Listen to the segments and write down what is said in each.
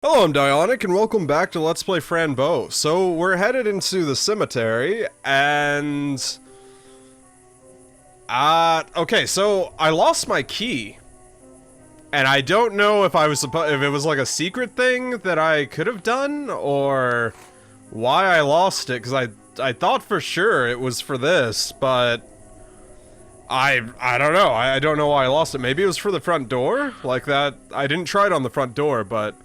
Hello, I'm Dieonik, and welcome back to Let's Play Fran Bow. So, we're headed into the cemetery, and... okay, so I lost my key. And I don't know if if it was like a secret thing that I could have done, or why I lost it, because I thought for sure it was for this, but... I don't know. I don't know why I lost it. Maybe it was for the front door? Like that... I didn't try it on the front door, but...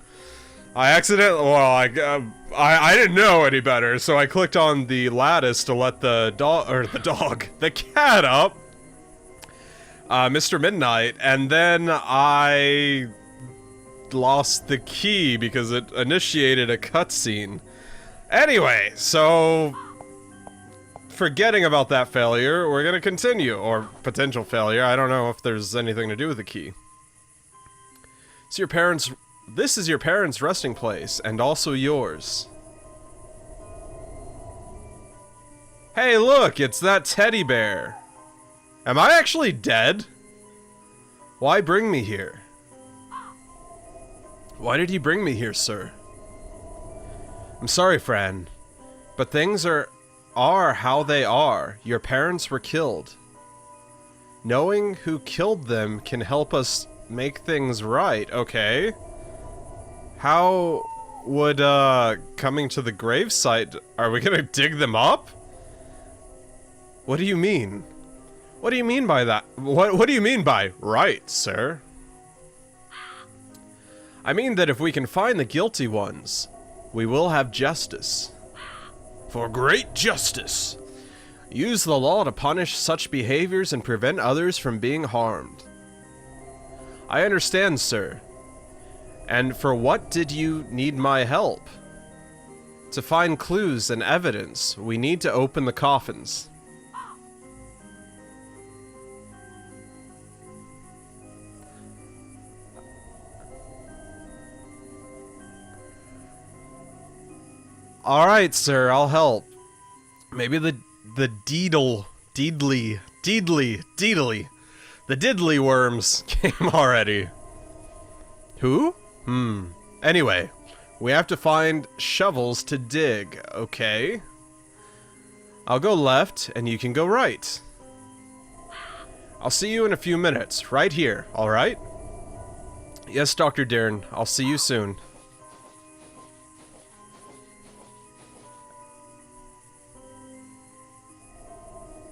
I accidentally, well, I didn't know any better, so I clicked on the lattice to let the cat up, Mr. Midnight, and then I lost the key because it initiated a cutscene. Anyway, so, forgetting about that failure, we're gonna continue, or potential failure. I don't know if there's anything to do with the key. So this is your parents' resting place, and also yours. Hey, look, it's that teddy bear. Am I actually dead? Why bring me here? Why did you bring me here, sir? I'm sorry, Fran, but things are how they are. Your parents were killed. Knowing who killed them can help us make things right, okay? How would, coming to the gravesite, are we gonna dig them up? What do you mean? What do you mean by that? What do you mean by right, sir? I mean that if we can find the guilty ones, we will have justice. For great justice. Use the law to punish such behaviors and prevent others from being harmed. I understand, sir. And for what did you need my help? To find clues and evidence, we need to open the coffins. Alright, sir, I'll help. Maybe the diddly worms came already. Who? Anyway, we have to find shovels to dig, okay? I'll go left, and you can go right. I'll see you in a few minutes, right here, alright? Yes, Dr. Dern, I'll see you soon.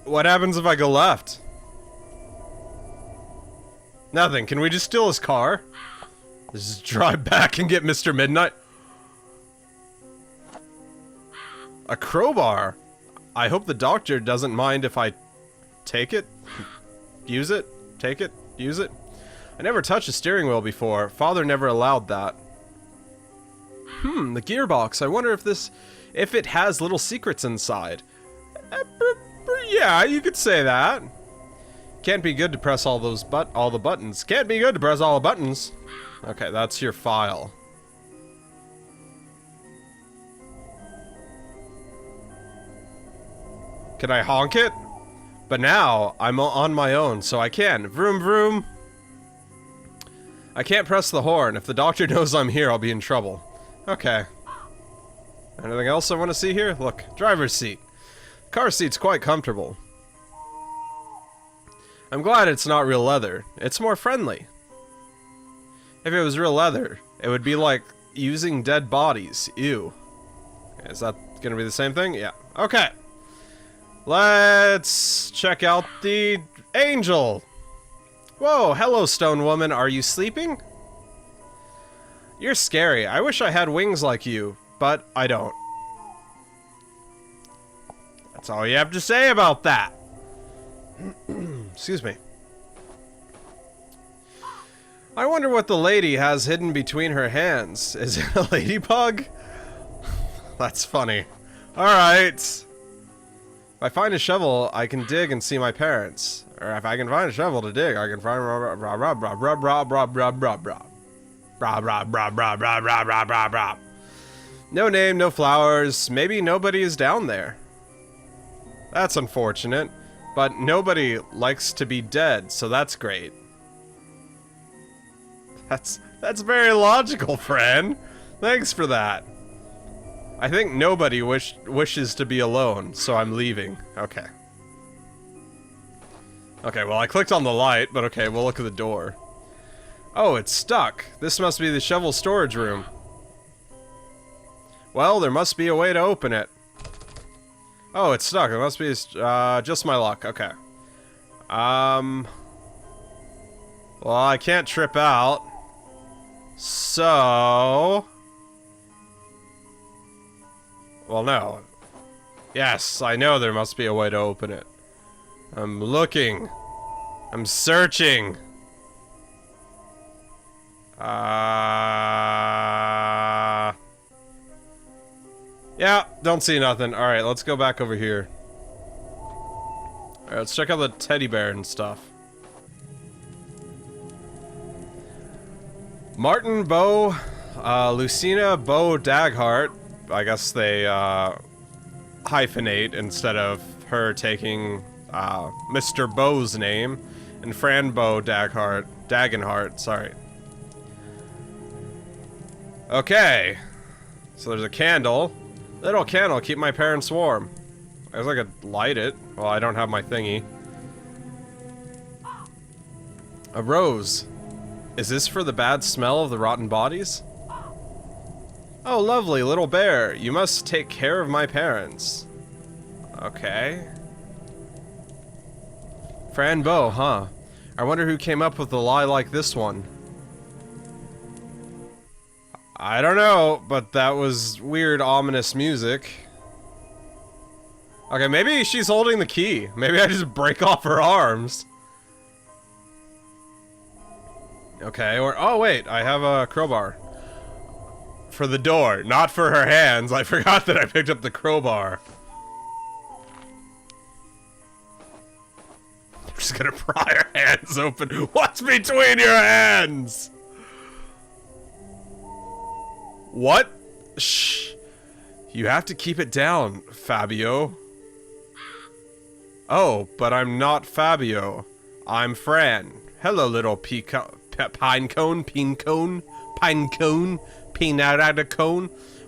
What happens if I go left? Nothing, can we just steal his car? Just drive back and get Mr. Midnight. A crowbar. I hope the doctor doesn't mind if I take it, use it, take it, use it. I never touched a steering wheel before. Father never allowed that. The gearbox. I wonder if it has little secrets inside. Yeah, you could say that. Can't be good to press all the buttons. Can't be good to press all the buttons. Okay, that's your file. Can I honk it? But now, I'm on my own, so I can. Vroom vroom. I can't press the horn. If the doctor knows I'm here, I'll be in trouble. Okay. Anything else I want to see here? Look, driver's seat. Car seat's quite comfortable. I'm glad it's not real leather. It's more friendly. If it was real leather, it would be like using dead bodies. Ew. Is that gonna be the same thing? Yeah. Okay. Let's check out the angel. Whoa, hello, stone woman. Are you sleeping? You're scary. I wish I had wings like you, but I don't. That's all you have to say about that. Excuse me. I wonder what the lady has hidden between her hands. Is it a ladybug? That's funny. Alright. If I find a shovel, I can dig and see my parents. Or if I can find a shovel to dig, I can find no name, no flowers. Maybe nobody is down there. That's unfortunate. But nobody likes to be dead, so that's great. That's very logical, Fran. Thanks for that. I think nobody wishes to be alone, so I'm leaving. Okay. Okay, well, I clicked on the light, but okay, we'll look at the door. Oh, it's stuck. This must be the shovel storage room. Well, there must be a way to open it. Oh, it's stuck. It must be just my luck. Okay. Well, I can't trip out. So... Well, no. Yes, I know there must be a way to open it. I'm looking. I'm searching. Yeah, don't see nothing. Alright, let's go back over here. Alright, let's check out the teddy bear and stuff. Martin Bow, Lucina Bow Daghart. I guess they hyphenate instead of her taking Mr. Bow's name. And Fran Bow Dagenhart, sorry. Okay. So there's a candle. Little candle, keep my parents warm. I guess I could light it. Well, I don't have my thingy. A rose. Is this for the bad smell of the rotten bodies? Oh, lovely, little bear. You must take care of my parents. Okay. Fran Bow, huh? I wonder who came up with a lie like this one. I don't know, but that was weird, ominous music. Okay, maybe she's holding the key. Maybe I just break off her arms. Okay, or oh wait, I have a crowbar. For the door, not for her hands. I forgot that I picked up the crowbar. I'm just gonna pry her hands open. What's between your hands? What? Shh. You have to keep it down, Fabio. Oh, but I'm not Fabio. I'm Fran. Hello, little pine cone, peanut cone.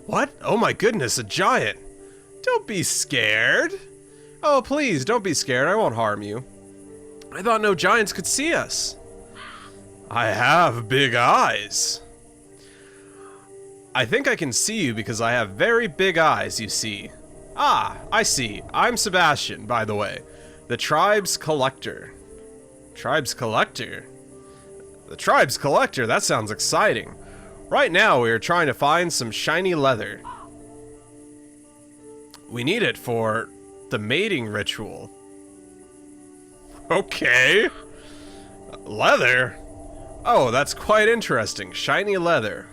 What? Oh my goodness, a giant. Don't be scared. Oh, please, don't be scared. I won't harm you. I thought no giants could see us. I have big eyes. I think I can see you because I have very big eyes, you see. Ah, I see. I'm Sebastian, by the way. The Tribe's Collector. Tribe's Collector? The Tribe's Collector? That sounds exciting. Right now, we are trying to find some shiny leather. We need it for the mating ritual. Okay. Leather? Oh, that's quite interesting. Shiny leather.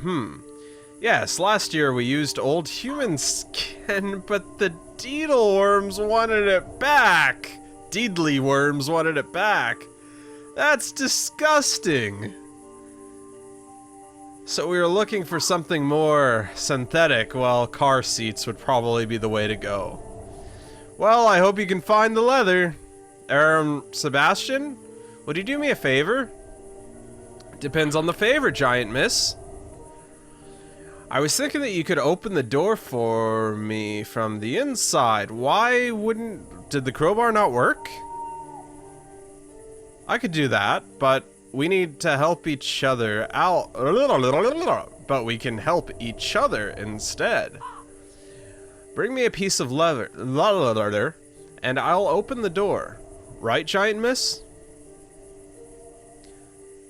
Yes, last year we used old human skin, but the Deedle worms wanted it back. Deedly worms wanted it back. That's disgusting. So we were looking for something more synthetic. Well, car seats would probably be the way to go. Well, I hope you can find the leather. Sebastian? Would you do me a favor? Depends on the favor, giant miss. I was thinking that you could open the door for me from the inside. Why wouldn't... Did the crowbar not work? I could do that, but we need to help each other out. But we can help each other instead. Bring me a piece of leather, and I'll open the door. Right, giant miss?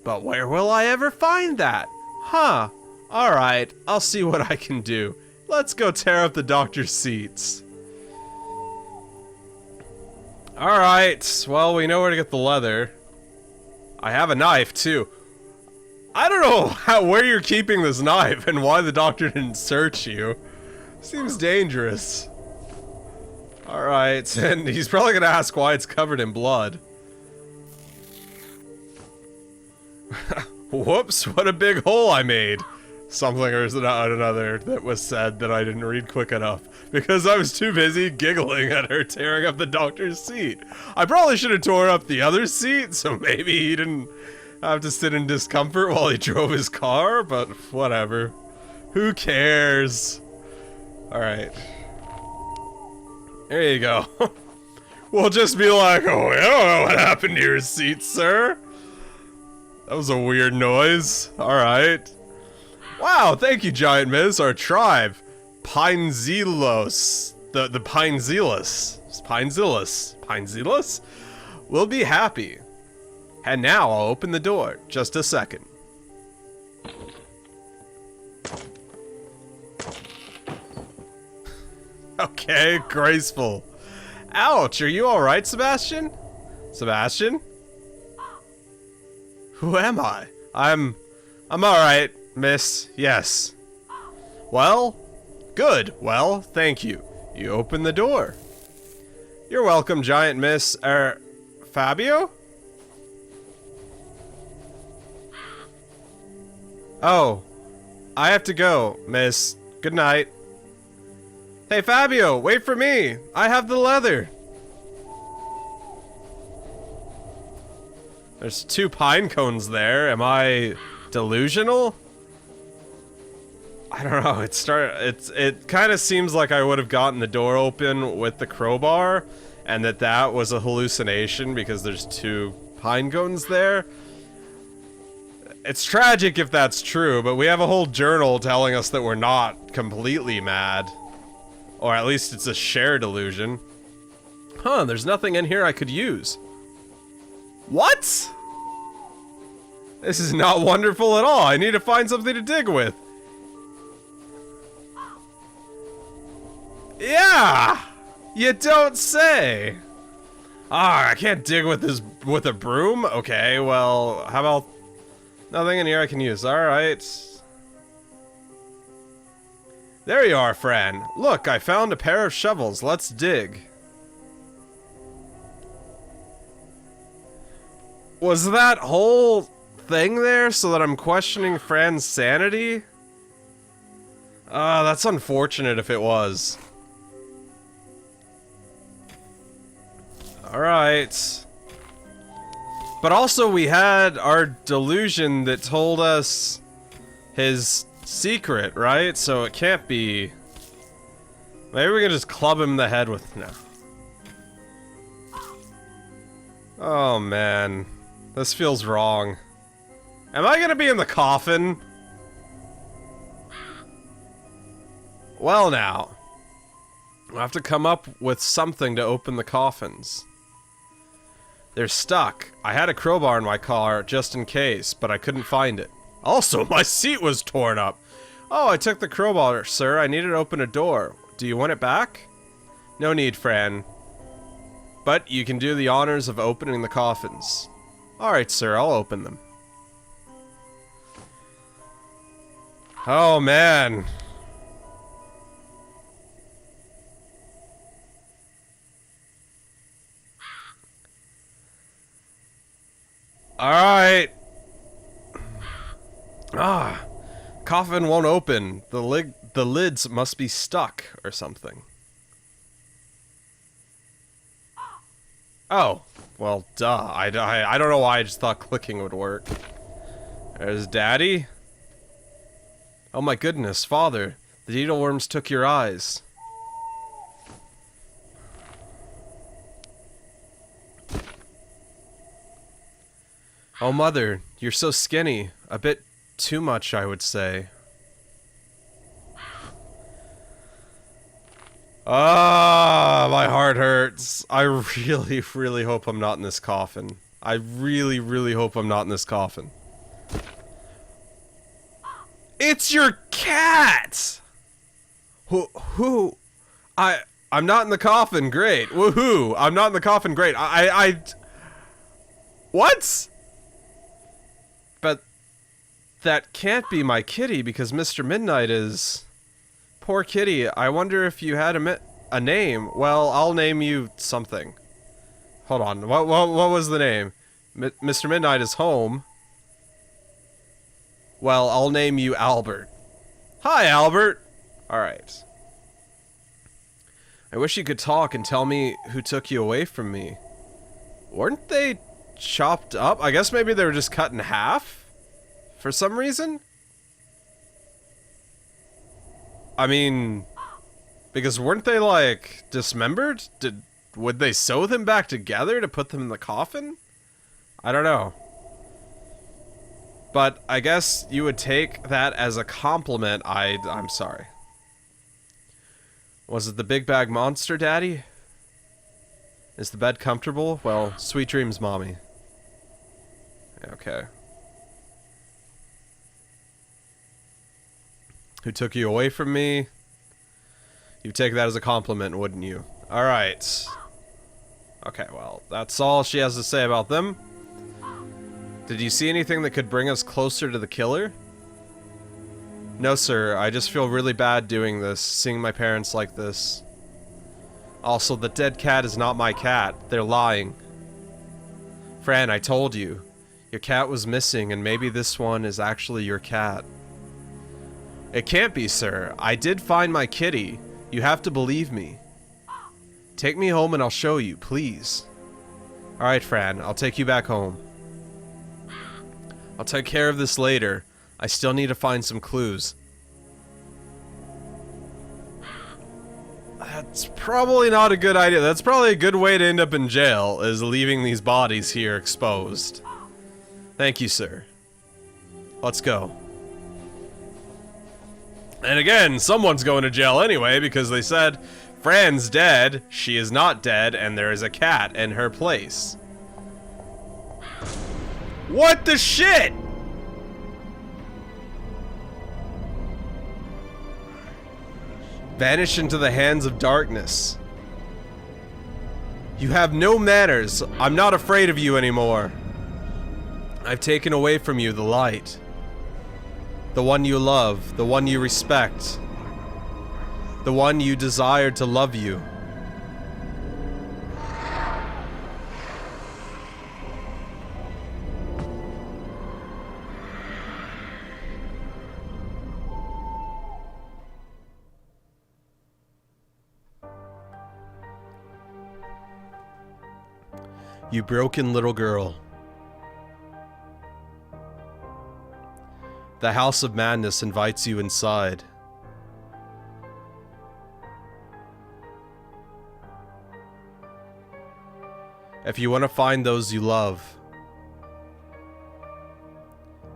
But where will I ever find that? Huh. Alright, I'll see what I can do. Let's go tear up the doctor's seats. Alright, well, we know where to get the leather. I have a knife, too. I don't know where you're keeping this knife and why the doctor didn't search you. Seems dangerous. Alright, and he's probably gonna ask why it's covered in blood. Whoops, what a big hole I made. Something or another that was said that I didn't read quick enough because I was too busy giggling at her tearing up the doctor's seat. I probably should have tore up the other seat, so maybe he didn't have to sit in discomfort while he drove his car, but whatever. Who cares? Alright. There you go. We'll just be like, oh, I don't know what happened to your seat, sir. That was a weird noise. Alright. Wow, thank you, Giant Miss. Our tribe. Pinezelos. The Pinezelos. Pinezelos? We'll be happy. And now I'll open the door. Just a second. Okay, graceful. Ouch, are you alright, Sebastian? Sebastian? Who am I? I'm alright, miss. Yes. Well, good. Well, thank you. You opened the door. You're welcome, Giant Miss. Fabio? Oh, I have to go, miss. Good night. Hey, Fabio, wait for me. I have the leather. There's 2 pine cones there. Am I delusional? I don't know. It kind of seems like I would have gotten the door open with the crowbar, and that was a hallucination because there's 2 pine cones there. It's tragic if that's true, but we have a whole journal telling us that we're not completely mad. Or at least it's a shared illusion. Huh, there's nothing in here I could use. What? This is not wonderful at all. I need to find something to dig with. Yeah! You don't say! Ah, I can't dig with a broom? Okay, well, how about nothing in here I can use? Alright. There you are, Fran. Look, I found a pair of shovels. Let's dig. Was that whole thing there so that I'm questioning Fran's sanity? That's unfortunate if it was. Alright. But also we had our delusion that told us his secret, right? So it can't be... Maybe we can just club him in the head with... No. Oh, man. This feels wrong. Am I gonna be in the coffin? Well, now. I'll have to come up with something to open the coffins. They're stuck. I had a crowbar in my car just in case, but I couldn't find it. Also, my seat was torn up. Oh, I took the crowbar, sir. I needed to open a door. Do you want it back? No need, Fran. But you can do the honors of opening the coffins. Alright, sir. I'll open them. Oh, man. Alright. Ah. Coffin won't open. The lids must be stuck or something. Oh. Well, duh. I don't know why I just thought clicking would work. There's Daddy. Oh my goodness, Father. The needleworms took your eyes. Oh, Mother, you're so skinny. A bit too much, I would say. Ah, my heart hurts. I really, really hope I'm not in this coffin. I really, really hope I'm not in this coffin. It's your cat! I'm not in the coffin, great. Woohoo! I'm not in the coffin, great. What? But that can't be my kitty because Mr. Midnight is... Poor kitty, I wonder if you had a name. Well, I'll name you something. Hold on, what was the name? Mr. Midnight is home. Well, I'll name you Albert. Hi, Albert! Alright. I wish you could talk and tell me who took you away from me. Weren't they chopped up? I guess maybe they were just cut in half? For some reason? I mean, because weren't they, like, dismembered? Would they sew them back together to put them in the coffin? I don't know. But I guess you would take that as a compliment. I'm sorry. Was it the big bag monster, Daddy? Is the bed comfortable? Well, sweet dreams, Mommy. Okay. Who took you away from me? You'd take that as a compliment, wouldn't you? Alright. Okay, well, that's all she has to say about them. Did you see anything that could bring us closer to the killer? No, sir. I just feel really bad doing this, seeing my parents like this. Also, the dead cat is not my cat. They're lying. Fran, I told you. Your cat was missing, and maybe this one is actually your cat. It can't be, sir. I did find my kitty. You have to believe me. Take me home and I'll show you, please. Alright, Fran. I'll take you back home. I'll take care of this later. I still need to find some clues. That's probably not a good idea. That's probably a good way to end up in jail, is leaving these bodies here exposed. Thank you, sir. Let's go. And again, someone's going to jail anyway, because they said, Fran's dead, she is not dead, and there is a cat in her place. What the shit?! Vanish into the hands of darkness. You have no manners. I'm not afraid of you anymore. I've taken away from you the light. The one you love, the one you respect. The one you desired to love you. You broken little girl. The House of Madness invites you inside. If you want to find those you love,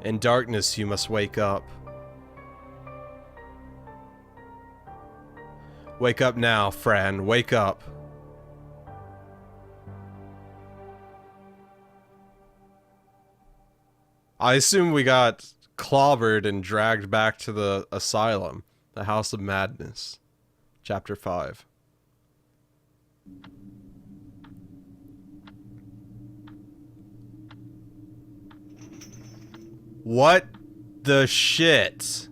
in darkness you must wake up. Wake up now, Fran. Wake up. I assume we got clobbered and dragged back to the asylum. The House of Madness. Chapter 5. What the shit?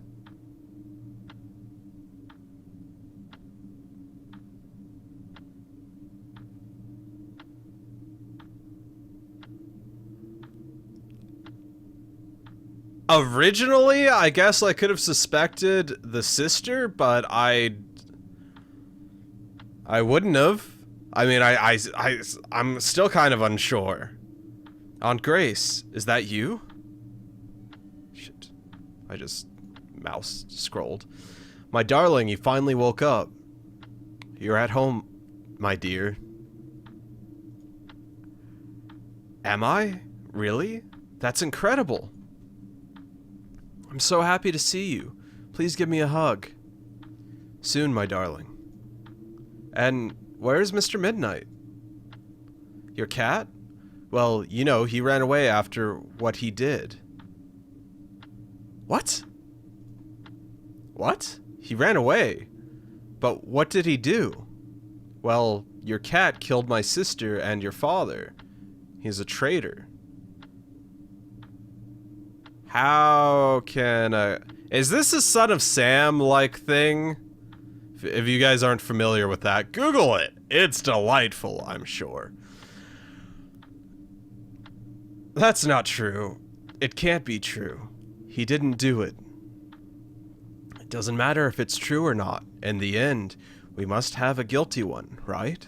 Originally, I guess I could have suspected the sister, but I wouldn't have. I mean, I'm still kind of unsure. Aunt Grace, is that you? Shit. I just mouse scrolled. My darling, you finally woke up. You're at home, my dear. Am I? Really? That's incredible. I'm so happy to see you. Please give me a hug. Soon, my darling. And where's Mr. Midnight? Your cat? Well, you know, he ran away after what he did. What? What? He ran away? But what did he do? Well, your cat killed my sister and your father. He's a traitor. How can I... Is this a Son of Sam-like thing? If you guys aren't familiar with that, Google it. It's delightful, I'm sure. That's not true. It can't be true. He didn't do it. It doesn't matter if it's true or not. In the end, we must have a guilty one, right?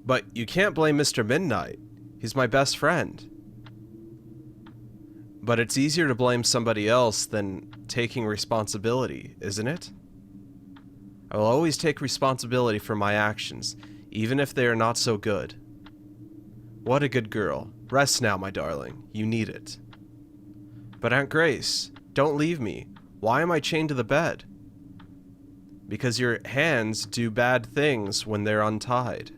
But you can't blame Mr. Midnight. He's my best friend. But it's easier to blame somebody else than taking responsibility, isn't it? I will always take responsibility for my actions, even if they are not so good. What a good girl. Rest now, my darling. You need it. But Aunt Grace, don't leave me. Why am I chained to the bed? Because your hands do bad things when they're untied.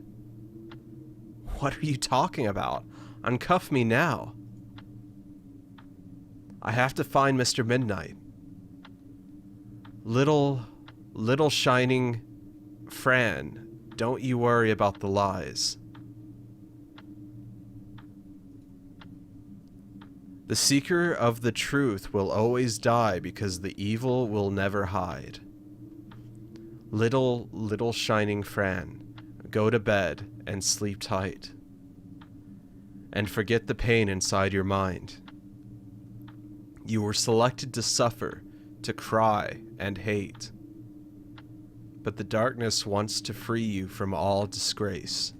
What are you talking about? Uncuff me now. I have to find Mr. Midnight. Little shining Fran, don't you worry about the lies. The seeker of the truth will always die because the evil will never hide. Little shining Fran, go to bed and sleep tight. And forget the pain inside your mind. You were selected to suffer, to cry and hate. But the darkness wants to free you from all disgrace.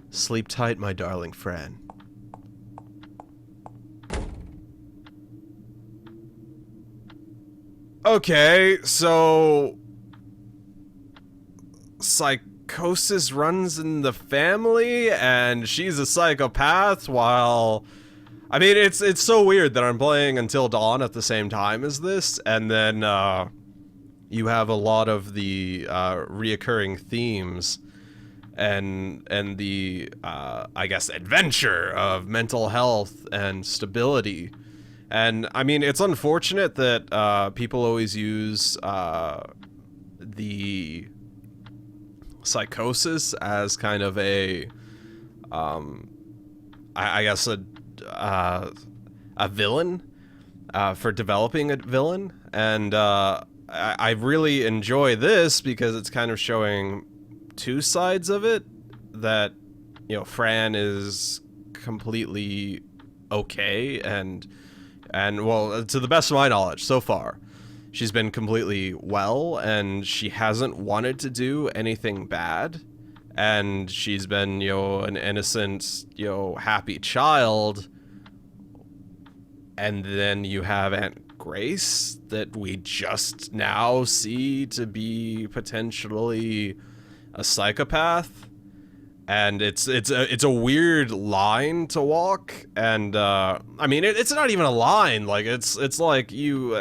Sleep tight, my darling Fran. Okay, so psychosis runs in the family, and she's a psychopath while... I mean, it's so weird that I'm playing Until Dawn at the same time as this, and then, you have a lot of the, reoccurring themes and the, I guess, adventure of mental health and stability. And, I mean, it's unfortunate that, people always use, the psychosis as kind of a, I guess a villain, for developing a villain. And, I really enjoy this because it's kind of showing two sides of it. That, you know, Fran is completely okay and well, to the best of my knowledge so far, she's been completely well, and she hasn't wanted to do anything bad, and she's been, you know, an innocent, you know, happy child. And then you have Aunt Grace that we just now see to be potentially a psychopath. And it's a weird line to walk, and I mean, it's not even a line. Like it's like you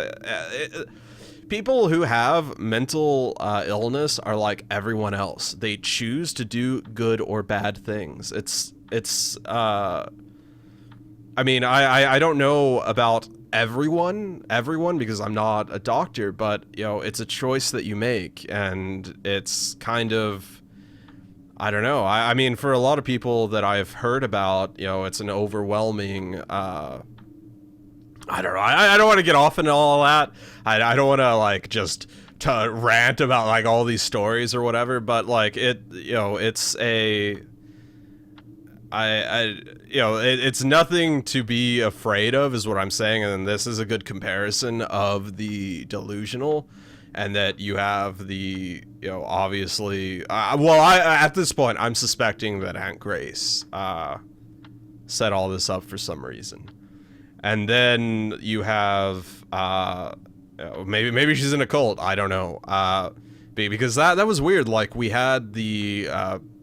people who have mental illness are like everyone else. They choose to do good or bad things. I mean, I don't know about everyone because I'm not a doctor, but you know, it's a choice that you make, and it's kind of, I don't know. I mean, for a lot of people that I've heard about, you know, it's an overwhelming, I don't know. I don't want to get off into all that. I don't want to, like, just to rant about, like, all these stories or whatever, but, like, it, you know, it's a, you know, it's nothing to be afraid of is what I'm saying, and this is a good comparison of the delusional. And that you have the, you know, obviously, at this point, I'm suspecting that Aunt Grace, set all this up for some reason. And then you have, maybe she's in a cult, I don't know, because that was weird, like, we had the,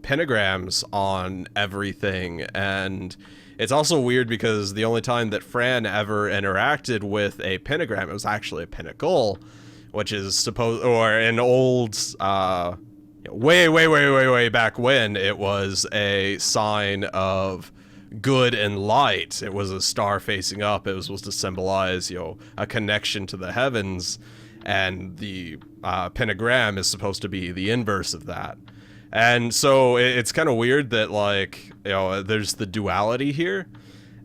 pentagrams on everything, and it's also weird because the only time that Fran ever interacted with a pentagram, it was actually a pinnacle, which is supposed, or an old, way back when, it was a sign of good and light. It was a star facing up. It was supposed to symbolize, you know, a connection to the heavens, and the pentagram is supposed to be the inverse of that. And so it's kind of weird that, like, you know, there's the duality here.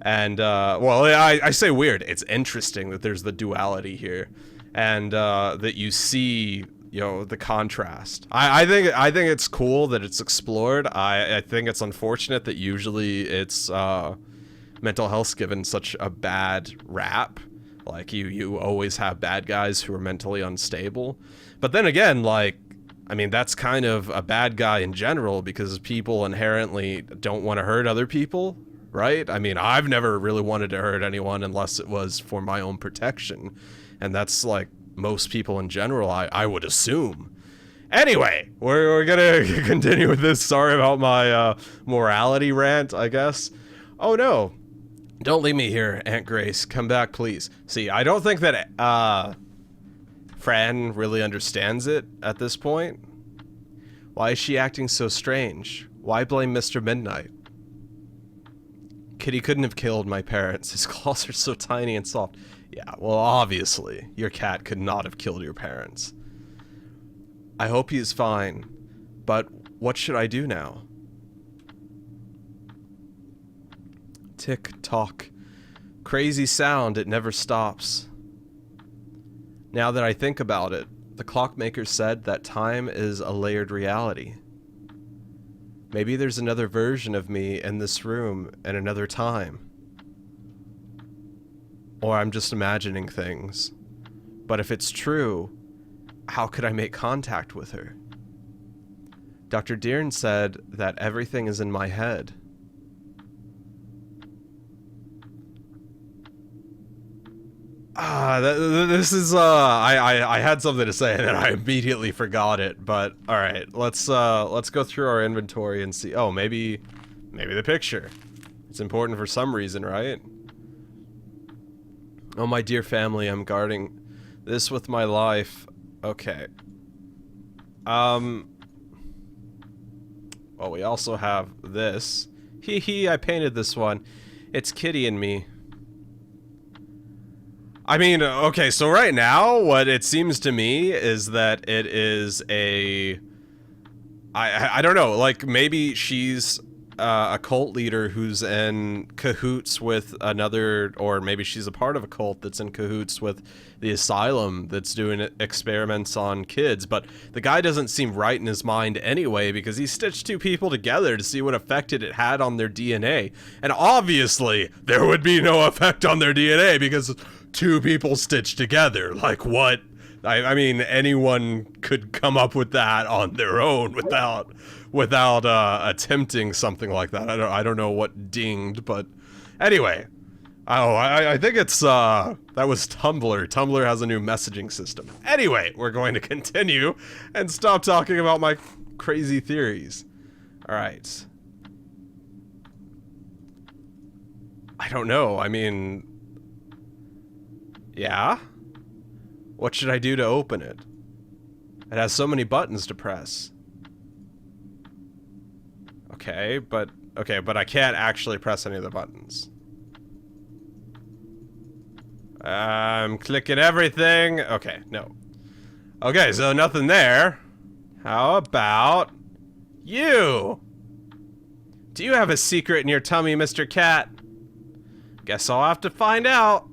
And, well, I say weird. It's interesting that there's the duality here. And that you see, you know, the contrast. I think it's cool that it's explored. I think it's unfortunate that usually it's mental health's given such a bad rap. Like, you always have bad guys who are mentally unstable. But then again, like, I mean, that's kind of a bad guy in general, because people inherently don't want to hurt other people, right? I mean, I've never really wanted to hurt anyone unless it was for my own protection. And that's like most people in general, I would assume. Anyway, we're gonna continue with this. Sorry about my morality rant, I guess. Oh no. Don't leave me here, Aunt Grace. Come back, please. See, I don't think that Fran really understands it at this point. Why is she acting so strange? Why blame Mr. Midnight? Kitty couldn't have killed my parents. His claws are so tiny and soft. Yeah, well, obviously, your cat could not have killed your parents. I hope he is fine, but what should I do now? Tick-tock. Crazy sound, it never stops. Now that I think about it, the clockmaker said that time is a layered reality. Maybe there's another version of me in this room in another time. Or I'm just imagining things. But if it's true, how could I make contact with her? Dr. Deern said that everything is in my head. This is, I had something to say and then I immediately forgot it, but alright, let's go through our inventory and see. Oh, maybe the picture. It's important for some reason, right? Oh, my dear family, I'm guarding this with my life. Okay. Well, we also have this. Hee hee, I painted this one. It's Kitty and me. I mean, okay, so right now, what it seems to me is that it is a... I don't know, like, maybe she's a cult leader who's in cahoots with another, or maybe she's a part of a cult that's in cahoots with the asylum that's doing experiments on kids, but the guy doesn't seem right in his mind anyway because he stitched two people together to see what effect it had on their DNA, and obviously there would be no effect on their DNA because two people stitched together. Like, what? I mean, anyone could come up with that on their own without attempting something like that. I don't know what dinged, but anyway. Oh, I think it's that was Tumblr. Tumblr has a new messaging system. Anyway, we're going to continue and stop talking about my crazy theories. All right. I don't know. I mean, yeah. What should I do to open it? It has so many buttons to press. Okay, but I can't actually press any of the buttons. I'm clicking everything. Okay, no. Okay, so nothing there. How about you? Do you have a secret in your tummy, Mr. Cat? Guess I'll have to find out.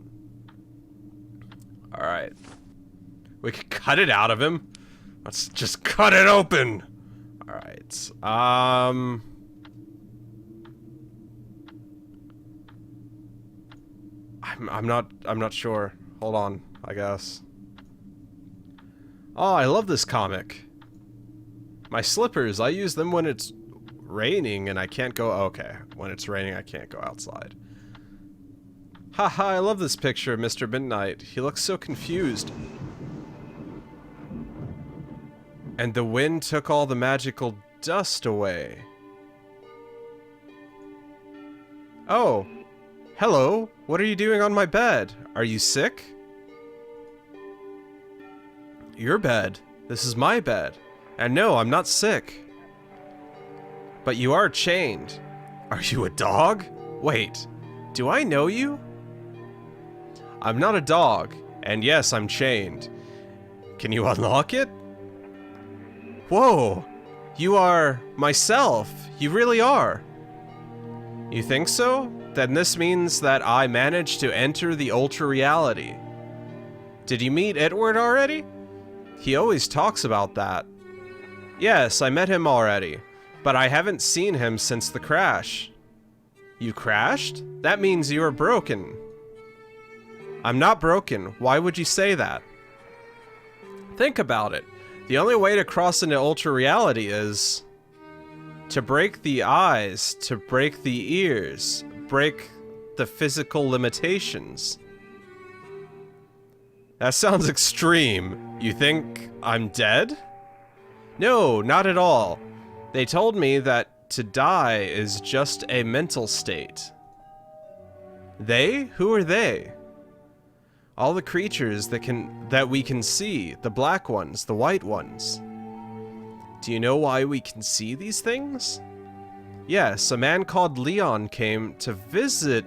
Alright. We could cut it out of him. Let's just cut it open. Alright. I'm not sure. Hold on, I guess. Oh, I love this comic. My slippers, I use them when it's raining and I can't go... Okay, when it's raining I can't go outside. Haha, I love this picture of Mr. Midnight. He looks so confused. And the wind took all the magical dust away. Oh. Hello. What are you doing on my bed? Are you sick? Your bed. This is my bed. And no, I'm not sick. But you are chained. Are you a dog? Wait. Do I know you? I'm not a dog. And yes, I'm chained. Can you unlock it? Whoa, you are myself. You really are. You think so? Then this means that I managed to enter the ultra reality. Did you meet Edward already? He always talks about that. Yes, I met him already, but I haven't seen him since the crash. You crashed? That means you are broken. I'm not broken. Why would you say that? Think about it. The only way to cross into ultra reality is to break the eyes, to break the ears, break the physical limitations. That sounds extreme. You think I'm dead? No, not at all. They told me that to die is just a mental state. They? Who are they? All the creatures that we can see, the black ones, the white ones. Do you know why we can see these things? Yes, a man called Leon came to visit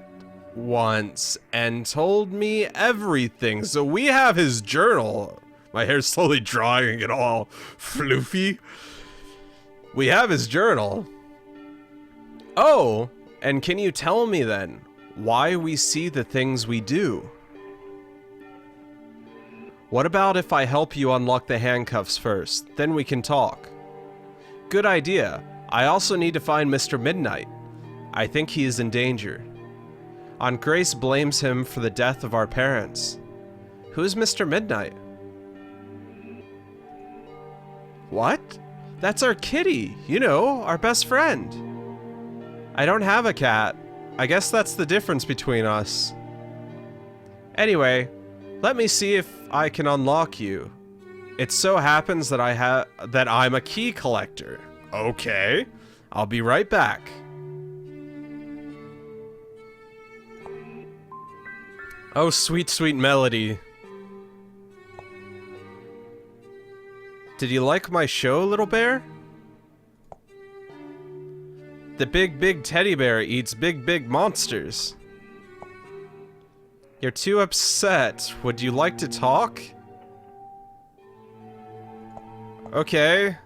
once and told me everything. So we have his journal. My hair's slowly drying it all floofy. We have his journal. Oh, and can you tell me then why we see the things we do? What about if I help you unlock the handcuffs first? Then we can talk. Good idea. I also need to find Mr. Midnight. I think he is in danger. Aunt Grace blames him for the death of our parents. Who's Mr. Midnight? What? That's our kitty, you know, our best friend. I don't have a cat. I guess that's the difference between us. Anyway, let me see if I can unlock you. It so happens that I'm a key collector. Okay, I'll be right back. Oh, sweet, sweet melody. Did you like my show, little bear? The big, big teddy bear eats big, big monsters. You're too upset. Would you like to talk? Okay.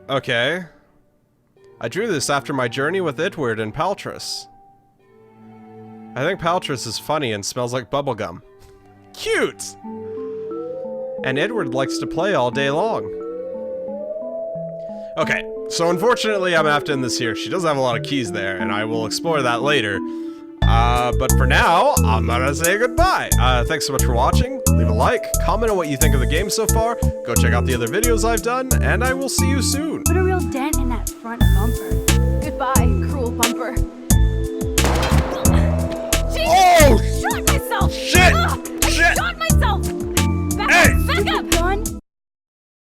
Okay. I drew this after my journey with Edward and Paltress. I think Paltress is funny and smells like bubblegum. Cute! And Edward likes to play all day long. Okay, so unfortunately I'm gonna have to end this here. She does have a lot of keys there, and I will explore that later. But for now, I'm gonna say goodbye. Thanks so much for watching. Leave a like, comment on what you think of the game so far, go check out the other videos I've done, and I will see you soon. Put a real dent in that front bumper. Goodbye.